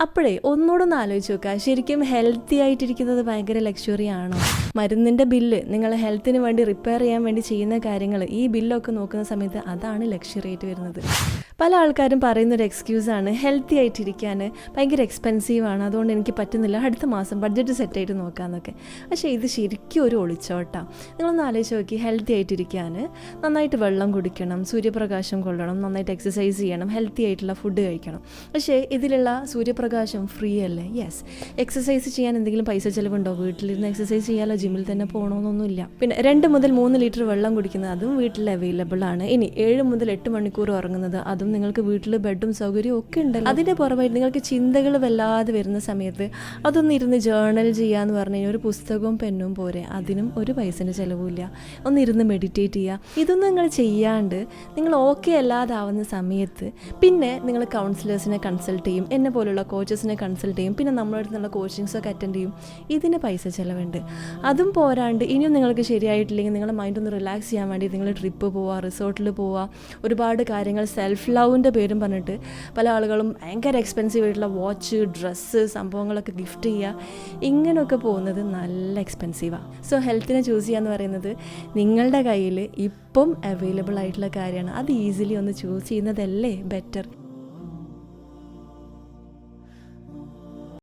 അപ്പോഴേ ഒന്നുകൂടെ ആലോചിച്ച് നോക്കുക, ശരിക്കും ഹെൽത്തി ആയിട്ടിരിക്കുന്നത് ഭയങ്കര ലക്ഷറി ആണോ? മരുന്നിൻ്റെ ബില്ല്, നിങ്ങൾ ഹെൽത്തിന് വേണ്ടി റിപ്പയർ ചെയ്യാൻ വേണ്ടി ചെയ്യുന്ന കാര്യങ്ങൾ, ഈ ബില്ലൊക്കെ നോക്കുന്ന സമയത്ത് അതാണ് ലക്ഷറി ആയിട്ട് വരുന്നത്. പല ആൾക്കാരും പറയുന്നൊരു എക്സ്ക്യൂസാണ് ഹെൽത്തി ആയിട്ടിരിക്കാൻ ഭയങ്കര എക്സ്പെൻസീവാണ്, അതുകൊണ്ട് എനിക്ക് പറ്റുന്നില്ല, അടുത്ത മാസം ബഡ്ജറ്റ് സെറ്റായിട്ട് നോക്കാമെന്നൊക്കെ. പക്ഷേ ഇത് ശരിക്കും ഒരു ഒളിച്ചോട്ടാണ്. നിങ്ങളൊന്ന് ആലോചിച്ച് നോക്കി, ഹെൽത്തി ആയിട്ടിരിക്കാൻ നന്നായിട്ട് വെള്ളം കുടിക്കണം, സൂര്യപ്രകാശം കൊള്ളണം, നന്നായിട്ട് എക്സസൈസ് ചെയ്യണം, ഹെൽത്തി ആയിട്ടുള്ള ഫുഡ് കഴിക്കണം. പക്ഷേ ഇതിലുള്ള സൂര്യപ്രകാശം ഫ്രീ അല്ലേ? യെസ്. എക്സസൈസ് ചെയ്യാൻ എന്തെങ്കിലും പൈസ ചിലവുണ്ടോ? വീട്ടിലിരുന്ന് എക്സസൈസ് ചെയ്യാലോ, ജിമ്മിൽ തന്നെ പോകണമെന്നൊന്നുമില്ല. പിന്നെ 2 മുതൽ 3 ലിറ്റർ വെള്ളം കുടിക്കുന്നത് അതും വീട്ടിൽ അവൈലബിൾ ആണ്. ഇനി 7 മുതൽ 8 മണിക്കൂർ ഉറങ്ങുന്നത് അതും നിങ്ങൾക്ക് വീട്ടിൽ ബെഡും സൗകര്യവും ഒക്കെ ഉണ്ടല്ലോ. അതിൻ്റെ പുറമായിട്ട് നിങ്ങൾക്ക് ചിന്തകൾ വല്ലാതെ വരുന്ന സമയത്ത് അതൊന്ന് ഇരുന്ന് ജേർണൽ ചെയ്യാന്ന് പറഞ്ഞു കഴിഞ്ഞാൽ ഒരു പുസ്തകവും പെന്നും പോരെ, അതിനും ഒരു പൈസൻ്റെ ചിലവുമില്ല. ഒന്നിരുന്ന് മെഡിറ്റേറ്റ് ചെയ്യുക. ഇതൊന്നും നിങ്ങൾ ചെയ്യാണ്ട് നിങ്ങൾ ഓക്കെ അല്ലാതാവുന്ന സമയത്ത് പിന്നെ നിങ്ങൾ കൗൺസിലേഴ്സിനെ കൺസൾട്ട് ചെയ്യും, എന്നെ പോലുള്ള കോച്ചസിനെ കൺസൾട്ട് ചെയ്യും, പിന്നെ നമ്മുടെ അടുത്തുള്ള കോച്ചിങ്സൊക്കെ അറ്റൻഡ് ചെയ്യും. ഇതിന് പൈസ ചിലവുണ്ട്. അതും പോരാണ്ട് ഇനിയും നിങ്ങൾക്ക് ശരിയായിട്ടില്ലെങ്കിൽ നിങ്ങളുടെ മൈൻഡ് ഒന്ന് റിലാക്സ് ചെയ്യാൻ വേണ്ടി നിങ്ങൾ ട്രിപ്പ് പോവുക, റിസോർട്ടിൽ പോവുക, ഒരുപാട് കാര്യങ്ങൾ സെൽഫ് ലവിൻ്റെ പേരും പറഞ്ഞിട്ട് പല ആളുകളും ഭയങ്കര എക്സ്പെൻസീവ് ആയിട്ടുള്ള വാച്ച്, ഡ്രസ്സ്, സംഭവങ്ങളൊക്കെ ഗിഫ്റ്റ് ചെയ്യുക. ഇങ്ങനെയൊക്കെ പോകുന്നത് നല്ല എക്സ്പെൻസീവാണ്. സോ ഹെൽത്തിനെ ചൂസ് ചെയ്യുക എന്ന് പറയുന്നത് നിങ്ങളുടെ കയ്യിൽ ഇപ്പം അവൈലബിൾ ആയിട്ടുള്ള കാര്യമാണ്. അത് ഈസിലി ഒന്ന് ചൂസ് ചെയ്യുന്നതല്ലേ ബെറ്റർ.